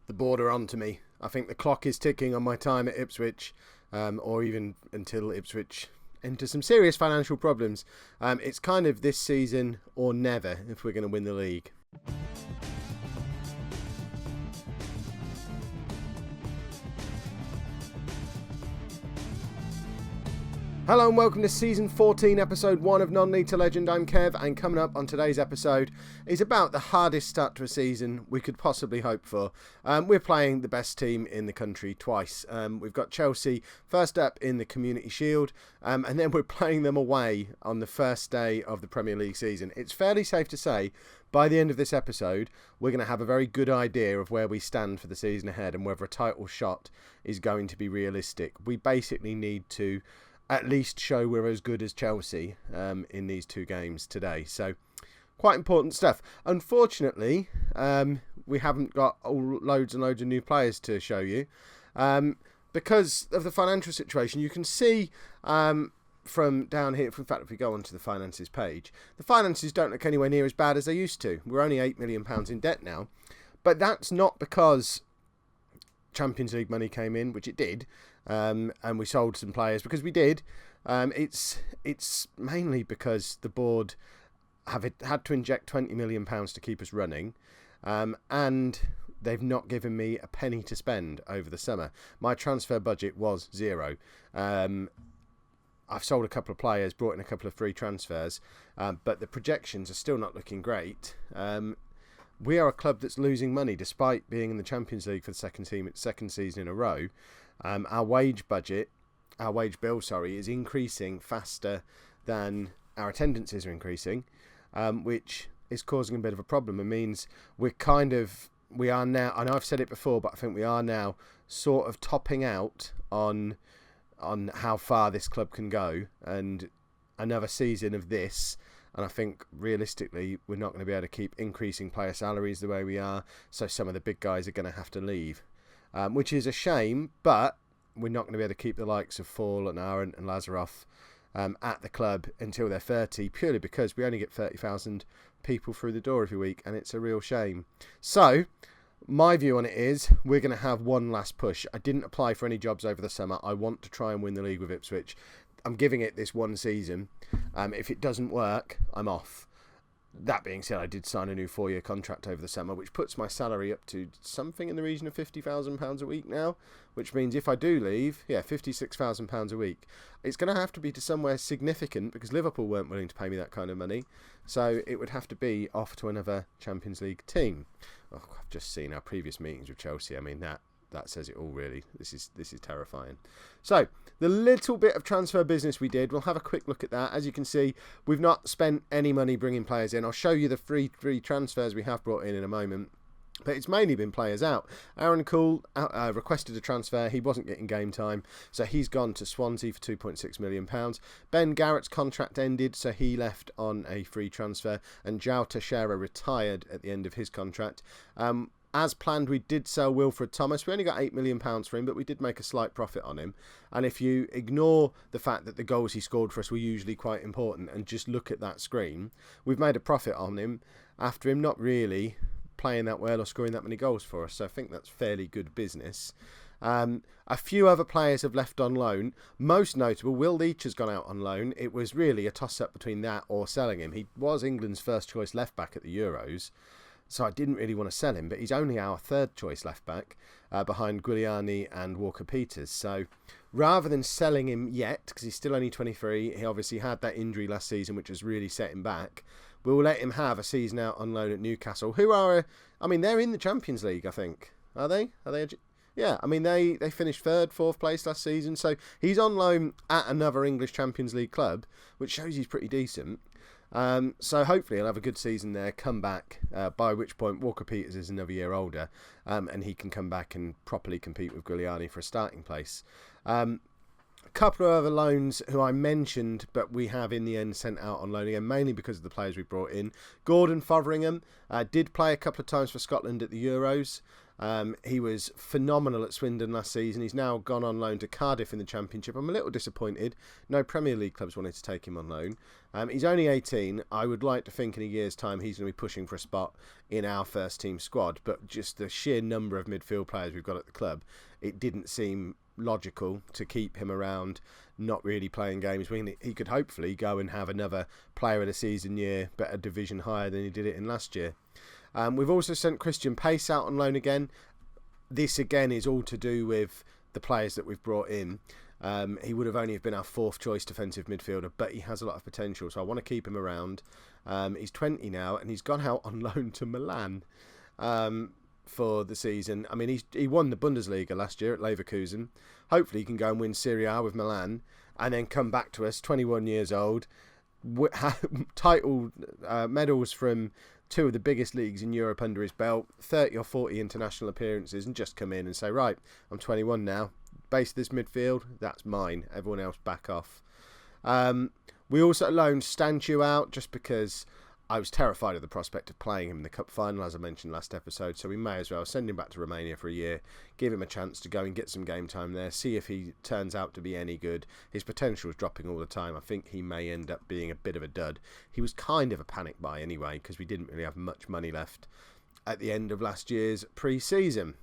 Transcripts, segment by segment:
the board are on to me. I think the clock is ticking on my time at Ipswich, or even until Ipswich enter some serious financial problems. It's kind of this season or never if we're going to win the league. Hello and welcome to Season 14, Episode 1 of Non-League to Legend. I'm Kev, and coming up on today's episode is about the hardest start to a season we could possibly hope for. We're playing the best team in the country twice. We've got Chelsea first up in the Community Shield, and then we're playing them away on the first day of the Premier League season. It's fairly safe to say, by the end of this episode, we're going to have a very good idea of where we stand for the season ahead and whether a title shot is going to be realistic. We basically need to at least show we're as good as Chelsea in these two games today. So, quite important stuff. Unfortunately, we haven't got loads and loads of new players to show you. Because of the financial situation, you can see from down here, in fact, if we go onto the finances page, the finances don't look anywhere near as bad as they used to. We're only £8 million in debt now. But that's not because Champions League money came in, which it did, and we sold some players because we did. It's mainly because the board have had to inject £20 million to keep us running, and they've not given me a penny to spend over the summer. My transfer budget was zero. I've sold a couple of players, brought in a couple of free transfers, but the projections are still not looking great. We are a club that's losing money despite being in the Champions League for the second season in a row. Our wage bill, is increasing faster than our attendances are increasing, which is causing a bit of a problem. It means we are now, I know I've said it before, but I think we are now sort of topping out on how far this club can go, and another season of this. And I think, realistically, we're not going to be able to keep increasing player salaries the way we are. So some of the big guys are going to have to leave, which is a shame. But we're not going to be able to keep the likes of Fall and Arendt and Lazaroff at the club until they're 30, purely because we only get 30,000 people through the door every week. And it's a real shame. So my view on it is we're going to have one last push. I didn't apply for any jobs over the summer. I want to try and win the league with Ipswich. I'm giving it this one season. If it doesn't work, I'm off. That being said, I did sign a new 4-year contract over the summer, which puts my salary up to something in the region of £50,000 a week now, which means if I do leave, £56,000 a week. It's going to have to be to somewhere significant because Liverpool weren't willing to pay me that kind of money. So it would have to be off to another Champions League team. Oh, I've just seen our previous meetings with Chelsea. I mean, that says it all, really. This is terrifying. So, the little bit of transfer business we did, we'll have a quick look at that. As you can see, we've not spent any money bringing players in. I'll show you the free transfers we have brought in a moment. But it's mainly been players out. Aaron Cool requested a transfer. He wasn't getting game time, so he's gone to Swansea for £2.6 million. Ben Garrett's contract ended, so he left on a free transfer. And João Teixeira retired at the end of his contract. As planned, we did sell Wilfred Thomas. We only got £8 million for him, but we did make a slight profit on him. And if you ignore the fact that the goals he scored for us were usually quite important and just look at that screen, we've made a profit on him after him not really playing that well or scoring that many goals for us. So I think that's fairly good business. A few other players have left on loan. Most notable, Will Leach has gone out on loan. It was really a toss-up between that or selling him. He was England's first choice left-back at the Euros. So I didn't really want to sell him, but he's only our third choice left back behind Giuliani and Walker-Peters. So rather than selling him yet, because he's still only 23, he obviously had that injury last season, which has really set him back. We'll let him have a season out on loan at Newcastle, who are, they're in the Champions League, I think. Are they? Yeah, they finished fourth place last season. So he's on loan at another English Champions League club, which shows he's pretty decent. So hopefully he'll have a good season there, come back, by which point Walker-Peters is another year older, and he can come back and properly compete with Giuliani for a starting place. A couple of other loans who I mentioned, but we have in the end sent out on loan again, mainly because of the players we brought in. Gordon Fotheringham did play a couple of times for Scotland at the Euros. He was phenomenal at Swindon last season. He's now gone on loan to Cardiff in the Championship. I'm a little disappointed. No Premier League clubs wanted to take him on loan. He's only 18. I would like to think in a year's time he's going to be pushing for a spot in our first team squad. But just the sheer number of midfield players we've got at the club, it didn't seem logical to keep him around, not really playing games when he could hopefully go and have another player of the season year, but a division higher than he did it in last year. We've also sent Christian Pace out on loan again. This again is all to do with the players that we've brought in. He would have only been our fourth choice defensive midfielder, but he has a lot of potential, so I want to keep him around. He's 20 now, and he's gone out on loan to Milan for the season. I mean, he won the Bundesliga last year at Leverkusen. Hopefully he can go and win Serie A with Milan, and then come back to us, 21 years old, title medals from two of the biggest leagues in Europe under his belt, 30 or 40 international appearances, and just come in and say, right, I'm 21 now, base this midfield, that's mine, everyone else back off. We also loaned Stanchu out just because I was terrified of the prospect of playing him in the cup final, as I mentioned last episode, so we may as well send him back to Romania for a year, give him a chance to go and get some game time there, see if he turns out to be any good. His potential is dropping all the time. I think he may end up being a bit of a dud. He was kind of a panic buy anyway, because we didn't really have much money left at the end of last year's pre-season.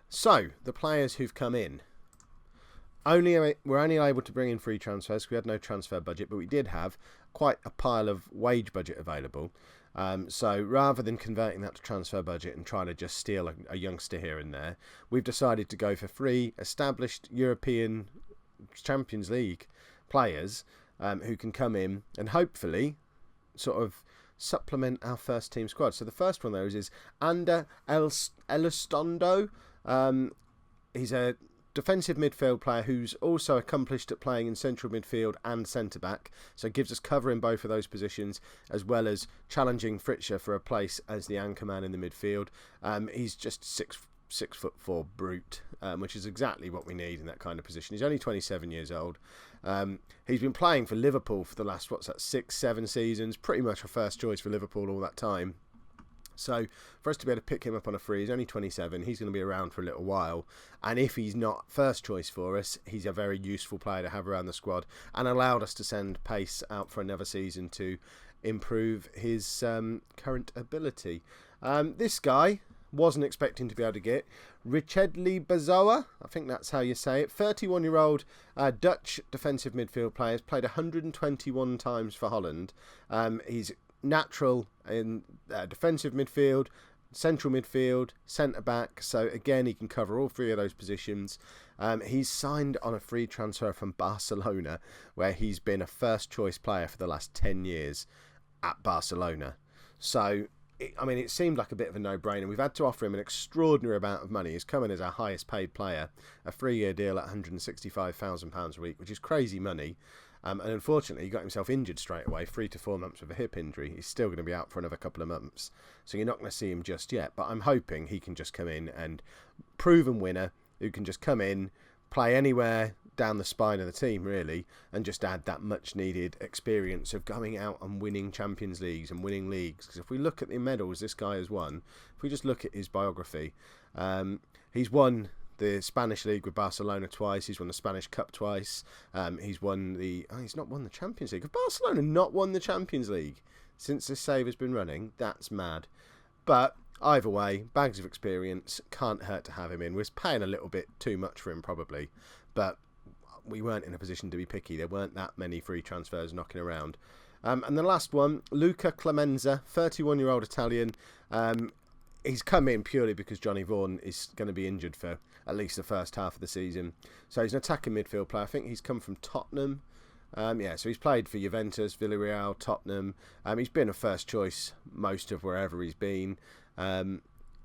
So, the players who've come in. We're only able to bring in free transfers. We had no transfer budget, but we did have quite a pile of wage budget available. So rather than converting that to transfer budget and trying to just steal a youngster here and there, we've decided to go for free established European Champions League players who can come in and hopefully sort of supplement our first team squad. So the first one of those is Ander Elizondo. He's a defensive midfield player who's also accomplished at playing in central midfield and centre-back, so it gives us cover in both of those positions, as well as challenging Fritscher for a place as the anchor man in the midfield. He's just 6'4" brute, which is exactly what we need in that kind of position. He's only 27 years old. He's been playing for Liverpool for the last, 6-7 seasons, pretty much a first choice for Liverpool all that time. So for us to be able to pick him up on a free, he's only 27, he's going to be around for a little while, and if he's not first choice for us, he's a very useful player to have around the squad, and allowed us to send Pace out for another season to improve his current ability. This guy wasn't expecting to be able to get Richedly Bazoa, I think that's how you say it, 31-year-old Dutch defensive midfield player, has played 121 times for Holland. He's natural in defensive midfield, central midfield, centre-back, so again he can cover all three of those positions. He's signed on a free transfer from Barcelona, where he's been a first choice player for the last 10 years at Barcelona. So it seemed like a bit of a no-brainer. We've had to offer him an extraordinary amount of money. He's coming as our highest paid player, a 3-year deal at £165,000 a week, which is crazy money. And unfortunately, he got himself injured straight away, 3 to 4 months with a hip injury. He's still going to be out for another couple of months. So you're not going to see him just yet. But I'm hoping he can just come in and proven winner who can just come in, play anywhere down the spine of the team, really, and just add that much-needed experience of going out and winning Champions Leagues and winning leagues. Because if we look at the medals this guy has won, if we just look at his biography, he's won the Spanish League with Barcelona twice. He's won the Spanish Cup twice. He's won he's not won the Champions League. Have Barcelona not won the Champions League since this save has been running? That's mad. But either way, bags of experience, can't hurt to have him in. We're paying a little bit too much for him probably, but we weren't in a position to be picky. There weren't that many free transfers knocking around. And the last one, Luca Clemenza, 31-year-old Italian. He's come in purely because Johnny Vaughan is going to be injured for at least the first half of the season. So he's an attacking midfield player. I think he's come from Tottenham. So he's played for Juventus, Villarreal, Tottenham. He's been a first choice most of wherever he's been.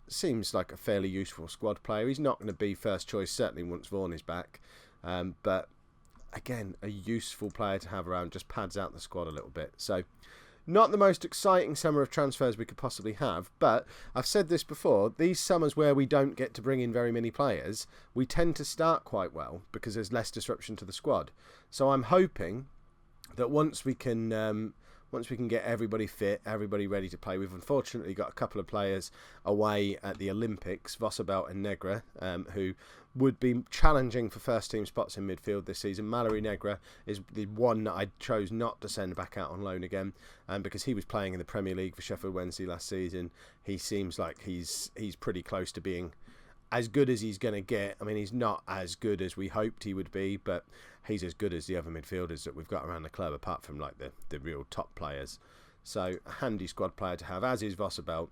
Seems like a fairly useful squad player. He's not going to be first choice, certainly once Vaughan is back. But again, a useful player to have around, just pads out the squad a little bit. So not the most exciting summer of transfers we could possibly have, but I've said this before, these summers where we don't get to bring in very many players, we tend to start quite well because there's less disruption to the squad. So I'm hoping that once we can once we can get everybody fit, everybody ready to play. We've unfortunately got a couple of players away at the Olympics, Vosabelt and Negra, who would be challenging for first team spots in midfield this season. Mallory Negra is the one that I chose not to send back out on loan again, because he was playing in the Premier League for Sheffield Wednesday last season. He seems like he's pretty close to being as good as he's going to get. I mean, he's not as good as we hoped he would be, but he's as good as the other midfielders that we've got around the club, apart from like the real top players. So a handy squad player to have, as is Vosabelt.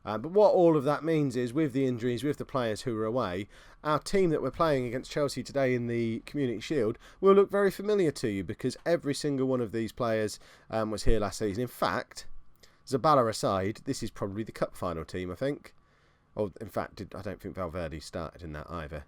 But what all of that means is, with the injuries, with the players who are away, our team that we're playing against Chelsea today in the Community Shield will look very familiar to you, because every single one of these players was here last season. In fact, Zabala aside, this is probably the cup final team, I think. Or, in fact, I don't think Valverde started in that either.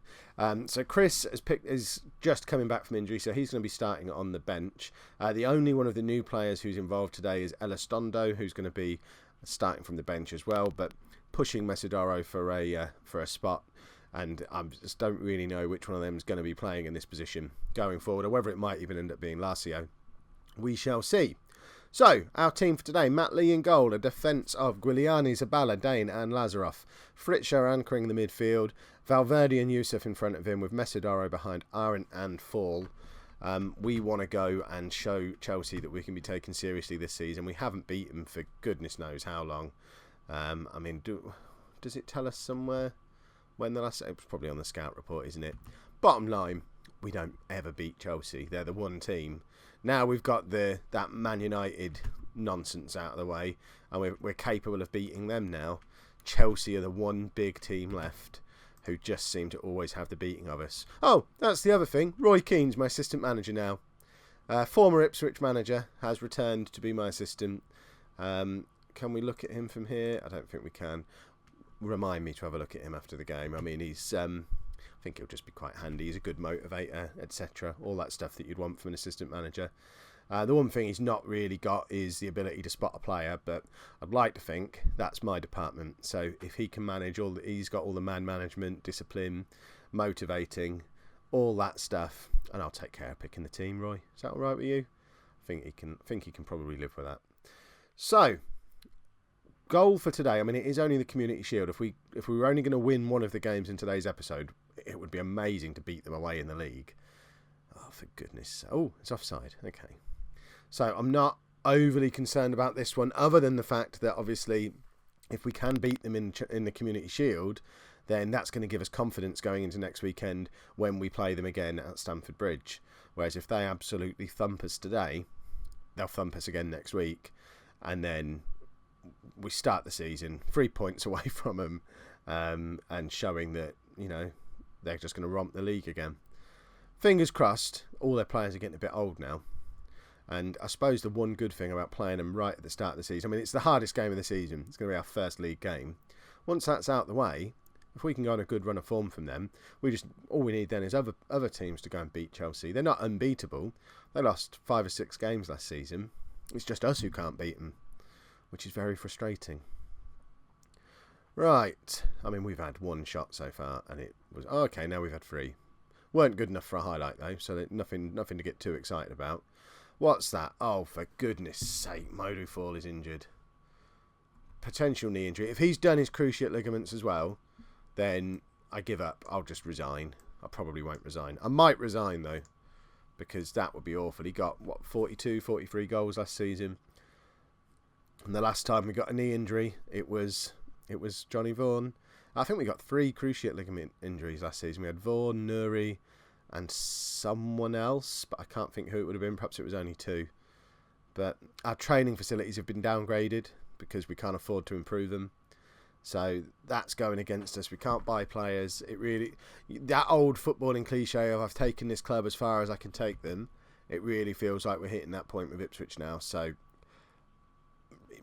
So Chris is just coming back from injury, so he's going to be starting on the bench. The only one of the new players who's involved today is Elizondo, who's going to be starting from the bench as well, but pushing Mesidaro for a spot. And I just don't really know which one of them is going to be playing in this position going forward, or whether it might even end up being Lazio. We shall see. So, our team for today: Matt Lee in goal, a defence of Guiliani, Zabala, Dane and Lazaroff. Fritzscher anchoring the midfield, Valverde and Yusuf in front of him, with Mesidaro behind Arendt and Fall. We want to go and show Chelsea that we can be taken seriously this season. We haven't beaten for goodness knows how long. I mean, does it tell us somewhere when the last... It was probably on the scout report, isn't it? Bottom line, we don't ever beat Chelsea. They're the one team. Now we've got that Man United nonsense out of the way, and we're capable of beating them now. Chelsea are the one big team left who just seem to always have the beating of us. Oh, that's the other thing. Roy Keane's my assistant manager now. Former Ipswich manager has returned to be my assistant. Can we look at him from here? I don't think we can. Remind me to have a look at him after the game. I mean, he's... I think he'll just be quite handy. He's a good motivator, etc. All that stuff that you'd want from an assistant manager. The one thing he's not really got is the ability to spot a player, but I'd like to think that's my department. So if he can manage he's got all the man management, discipline, motivating, all that stuff, and I'll take care of picking the team. Roy, is that all right with you? I think he can probably live with that. So, goal for today. I mean, it is only the Community Shield. If we were only going to win one of the games in today's episode, it would be amazing to beat them away in the league. Oh, for goodness. Oh, it's offside. Okay. So I'm not overly concerned about this one, other than the fact that obviously if we can beat them in the Community Shield, then that's going to give us confidence going into next weekend when we play them again at Stamford Bridge. Whereas if they absolutely thump us today, they'll thump us again next week, and then we start the season 3 points away from them, and showing that, you know, they're just going to romp the league again. Fingers crossed. All their players are getting a bit old now, and I suppose the one good thing about playing them right at the start of the season, I mean, it's the hardest game of the season. It's going to be our first league game. Once that's out the way, if we can go on a good run of form from them, all we need then is other teams to go and beat Chelsea. They're not unbeatable. They lost 5 or 6 games last season. It's just us who can't beat them, which is very frustrating. Right. I mean, we've had 1 shot so far, and it was... Oh, okay, now we've had 3. Weren't good enough for a highlight, though, so nothing to get too excited about. What's that? Oh, for goodness sake, Modu Fall is injured. Potential knee injury. If he's done his cruciate ligaments as well, then I give up. I'll just resign. I probably won't resign. I might resign, though, because that would be awful. He got, 42, 43 goals last season. And the last time we got a knee injury, it was Johnny Vaughan. I think we got 3 cruciate ligament injuries last season. We had Vaughan, Nuri, and someone else, but I can't think who it would have been. Perhaps it was only 2. But our training facilities have been downgraded because we can't afford to improve them. So that's going against us. We can't buy players. It really, that old footballing cliche of I've taken this club as far as I can take them, it really feels like we're hitting that point with Ipswich now. So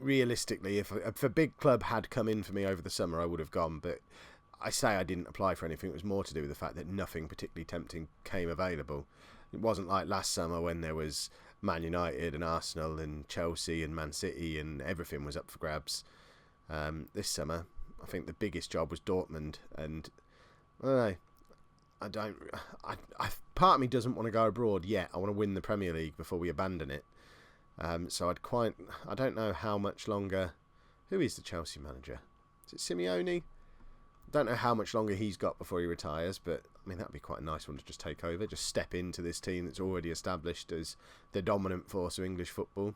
realistically, if a big club had come in for me over the summer, I would have gone. But I say I didn't apply for anything. It was more to do with the fact that nothing particularly tempting came available. It wasn't like last summer when there was Man United and Arsenal and Chelsea and Man City and everything was up for grabs. This summer, I think the biggest job was Dortmund, and I don't know. Part of me doesn't want to go abroad yet. I want to win the Premier League before we abandon it. So I don't know how much longer. Who is the Chelsea manager? Is it Simeone? Don't know how much longer he's got before he retires, but I mean that'd be quite a nice one to just take over, just step into this team that's already established as the dominant force of English football.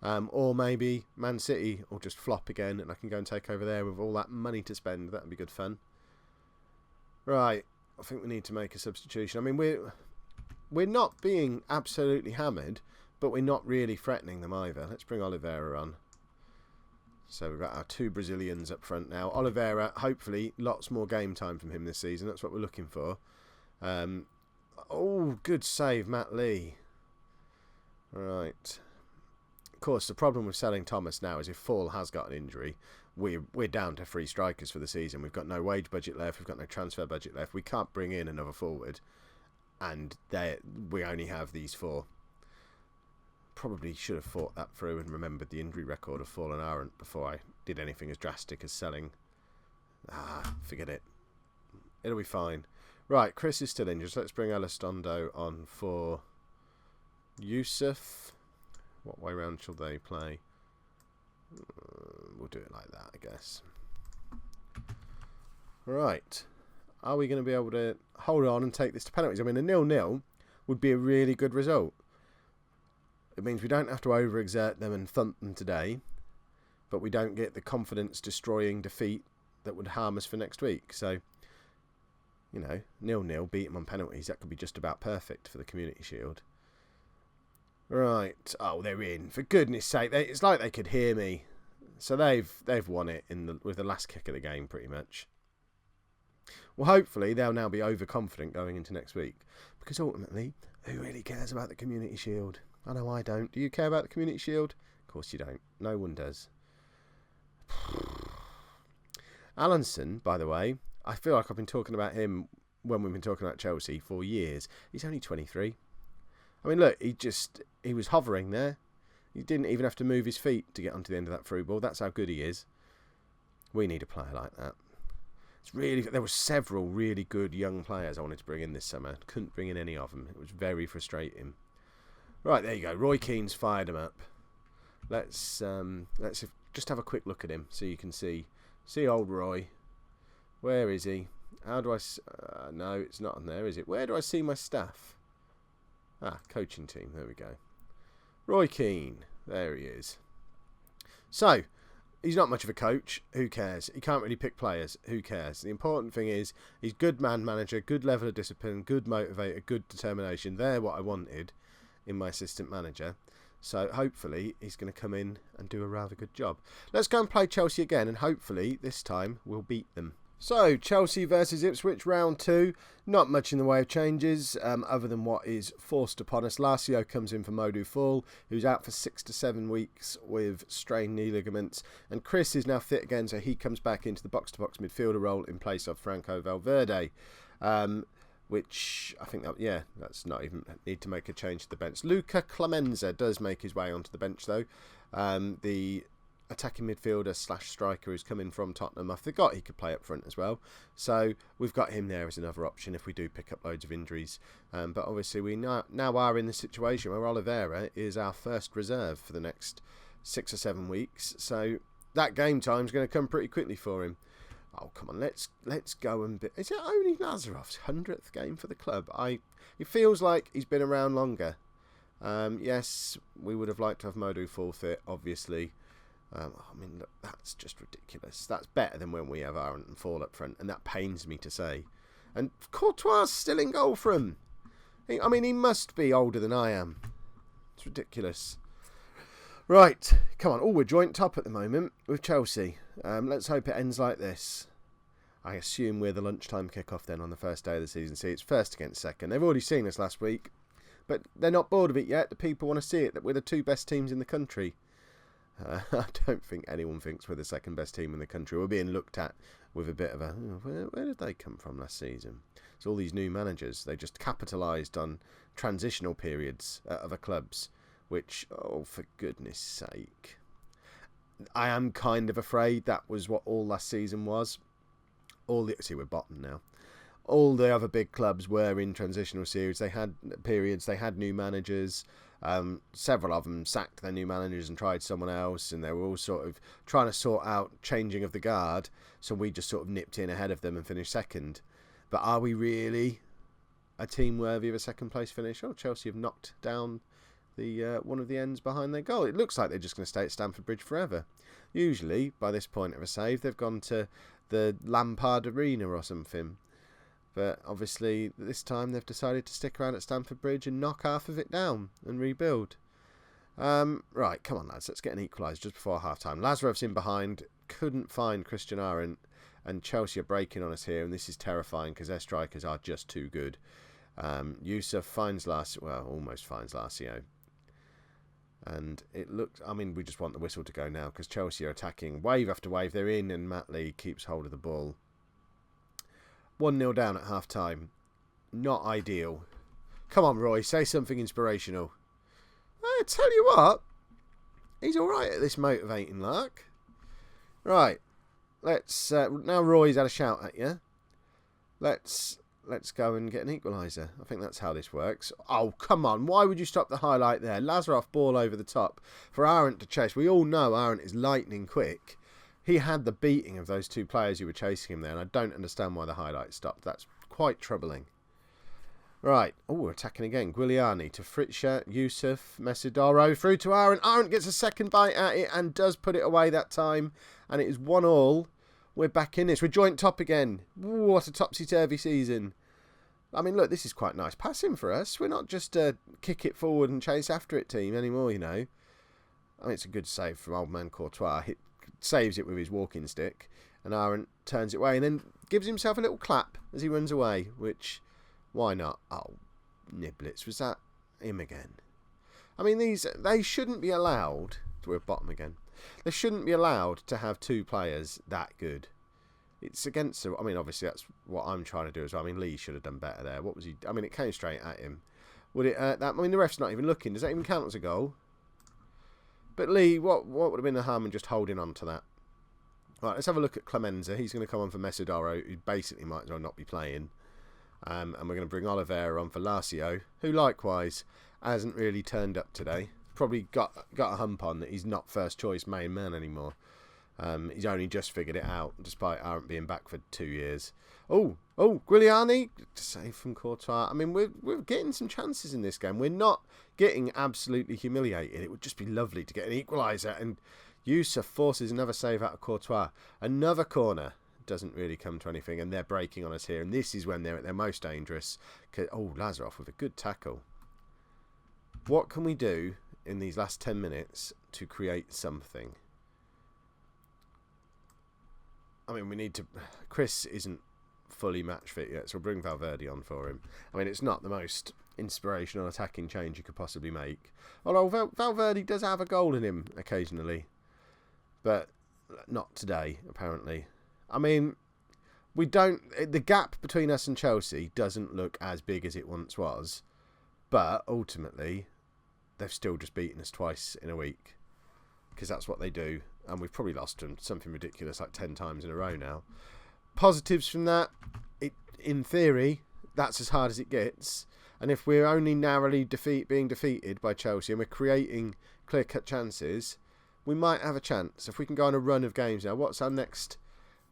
Or maybe Man City will just flop again and I can go and take over there with all that money to spend. That'd be good fun. Right, I think we need to make a substitution. I mean, we're not being absolutely hammered, but we're not really threatening them either. Let's bring Oliveira on. So we've got our 2 Brazilians up front now. Oliveira, hopefully, lots more game time from him this season. That's what we're looking for. Oh, good save, Matt Lee. Right. Of course, the problem with selling Thomas now is if Fall has got an injury, we're down to 3 strikers for the season. We've got no wage budget left. We've got no transfer budget left. We can't bring in another forward, and we only have these 4. Probably should have thought that through and remembered the injury record of Fall and Arendt before I did anything as drastic as selling. Forget it. It'll be fine. Right, Chris is still injured, so let's bring Elizondo on for Yusuf. What way round shall they play? We'll do it like that, I guess. Right. Are we going to be able to hold on and take this to penalties? I mean, a 0-0 would be a really good result. It means we don't have to overexert them and thump them today, but we don't get the confidence-destroying defeat that would harm us for next week. So, 0-0, beat them on penalties. That could be just about perfect for the Community Shield. Right. Oh, they're in. For goodness sake, it's like they could hear me. So they've won it with the last kick of the game, pretty much. Well, hopefully they'll now be overconfident going into next week, because ultimately, who really cares about the Community Shield? I know I don't. Do you care about the Community Shield? Of course you don't. No one does. Allenson, by the way, I feel like I've been talking about him when we've been talking about Chelsea for years. He's only 23. I mean, look, he was hovering there. He didn't even have to move his feet to get onto the end of that through ball. That's how good he is. We need a player like that. There were several really good young players I wanted to bring in this summer. Couldn't bring in any of them. It was very frustrating. Right, there you go. Roy Keane's fired him up. Let's just have a quick look at him so you can see old Roy. Where is he? How do I... no, it's not on there, is it? Where do I see my staff? Coaching team. There we go. Roy Keane. There he is. So, he's not much of a coach. Who cares? He can't really pick players. Who cares? The important thing is he's good man manager, good level of discipline, good motivator, good determination. They're what I wanted in my assistant manager. So hopefully he's going to come in and do a rather good job. Let's go and play Chelsea again, and hopefully this time we'll beat them. So Chelsea versus Ipswich, round 2. Not much in the way of changes other than what is forced upon us. Lacio comes in for Modou Fall, who's out for 6 to 7 weeks with strained knee ligaments, and Chris is now fit again, so he comes back into the box-to-box midfielder role in place of Franco Valverde. Which I think that's not even need to make a change to the bench. Luca Clemenza does make his way onto the bench though. The attacking midfielder / striker who's coming from Tottenham. I forgot he could play up front as well. So we've got him there as another option if we do pick up loads of injuries. But obviously we now are in the situation where Oliveira is our first reserve for the next 6 or 7 weeks. So that game time's going to come pretty quickly for him. Oh, come on, let's go and... Is it only Nazarov's 100th game for the club? It feels like he's been around longer. Yes, we would have liked to have Modou Fall fit, obviously. I mean, look, that's just ridiculous. That's better than when we have Arendt and Fall up front, and that pains me to say. And Courtois still in goal for him. I mean, he must be older than I am. It's ridiculous. Right, come on. Oh, we're joint top at the moment with Chelsea. Let's hope it ends like this. I assume we're the lunchtime kickoff then on the first day of the season. See, it's first against second. They've already seen us last week, but they're not bored of it yet. The people want to see it, that we're the 2 best teams in the country. I don't think anyone thinks we're the second best team in the country. We're being looked at with a bit of a, where did they come from last season? It's all these new managers. They just capitalised on transitional periods at other clubs, which, oh, for goodness sake. I am kind of afraid that was what all last season was. See, we're bottom now. All the other big clubs were in transitional series. They had periods, they had new managers. Several of them sacked their new managers and tried someone else, and they were all sort of trying to sort out changing of the guard, so we just sort of nipped in ahead of them and finished second. But are we really a team worthy of a second place finish? Oh, Chelsea have knocked down the one of the ends behind their goal. It looks like they're just going to stay at Stamford Bridge forever. Usually, by this point of a save, they've gone to the Lampard Arena or something. But obviously, this time they've decided to stick around at Stamford Bridge and knock half of it down and rebuild. Right, come on, lads. Let's get an equaliser just before half-time. Lazarov's in behind. Couldn't find Christian Arendt. And Chelsea are breaking on us here. And this is terrifying because their strikers are just too good. Yusuf finds almost finds Lacio. And it looks... I mean, we just want the whistle to go now because Chelsea are attacking wave after wave. They're in and Matt Lee keeps hold of the ball. 1-0 down at half-time. Not ideal. Come on, Roy. Say something inspirational. I tell you what. He's all right at this motivating lark. Right. Let's... now Roy's had a shout at you. Let's go and get an equaliser. I think that's how this works. Oh, come on. Why would you stop the highlight there? Lazarov ball over the top for Arendt to chase. We all know Arendt is lightning quick. He had the beating of those two players who were chasing him there, and I don't understand why the highlight stopped. That's quite troubling. Right. Oh, we're attacking again. Guiliani to Fritzsche, Yusuf, Mesidoro, through to Arendt. Arendt gets a second bite at it and does put it away that time. And it is 1-1. We're back in this. We're joint top again. Ooh, what a topsy-turvy season. I mean, look, this is quite nice passing for us. We're not just a kick it forward and chase after it team anymore, you know. I mean, it's a good save from old man Courtois. He saves it with his walking stick. And Arendt turns it away and then gives himself a little clap as he runs away, which, why not? Oh, Niblets, was that him again? I mean, they shouldn't be allowed... We're at bottom again. They shouldn't be allowed to have two players that good. It's against... I mean, obviously, that's what I'm trying to do as well. I mean, Lee should have done better there. What was he... I mean, it came straight at him. Would it... that? I mean, the ref's not even looking. Does that even count as a goal? But Lee, what would have been the harm in just holding on to that? Right, let's have a look at Clemenza. He's going to come on for Mesidoro, who basically might as well not be playing. And we're going to bring Oliveira on for Lacio, who likewise hasn't really turned up today. Probably got a hump on that he's not first choice main man anymore. He's only just figured it out, despite Arendt being back for 2 years. Oh, Guiliani, save from Courtois. I mean, we're getting some chances in this game. We're not getting absolutely humiliated. It would just be lovely to get an equaliser. And Yusuf forces another save out of Courtois. Another corner. Doesn't really come to anything, and they're breaking on us here. And this is when they're at their most dangerous. Oh, Lazarov with a good tackle. What can we do in these last 10 minutes to create something? I mean, we need to... Chris isn't fully match fit yet, so we'll bring Valverde on for him. I mean, it's not the most inspirational attacking change you could possibly make. Although Valverde does have a goal in him occasionally. But not today, apparently. I mean, we don't... The gap between us and Chelsea doesn't look as big as it once was. But ultimately, they've still just beaten us twice in a week. Because that's what they do. And we've probably lost them something ridiculous like 10 times in a row now. Positives from that, in theory, that's as hard as it gets. And if we're only narrowly being defeated by Chelsea and we're creating clear-cut chances, we might have a chance. If we can go on a run of games now, what's our next...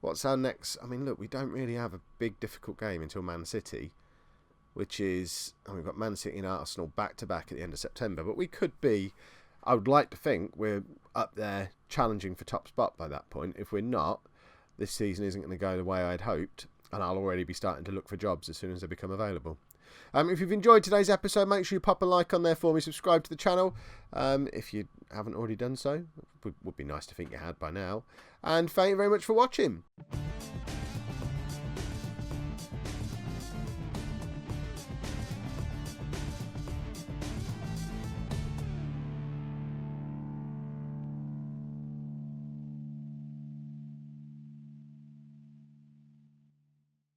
I mean, look, we don't really have a big, difficult game until Man City, which is... we've got Man City and Arsenal back-to-back at the end of September. But we could be... I would like to think we're up there challenging for top spot by that point. If we're not, this season isn't going to go the way I'd hoped, and I'll already be starting to look for jobs as soon as they become available. If you've enjoyed today's episode, make sure you pop a like on there for me, subscribe to the channel if you haven't already done so. Would be nice to think you had by now. And thank you very much for watching.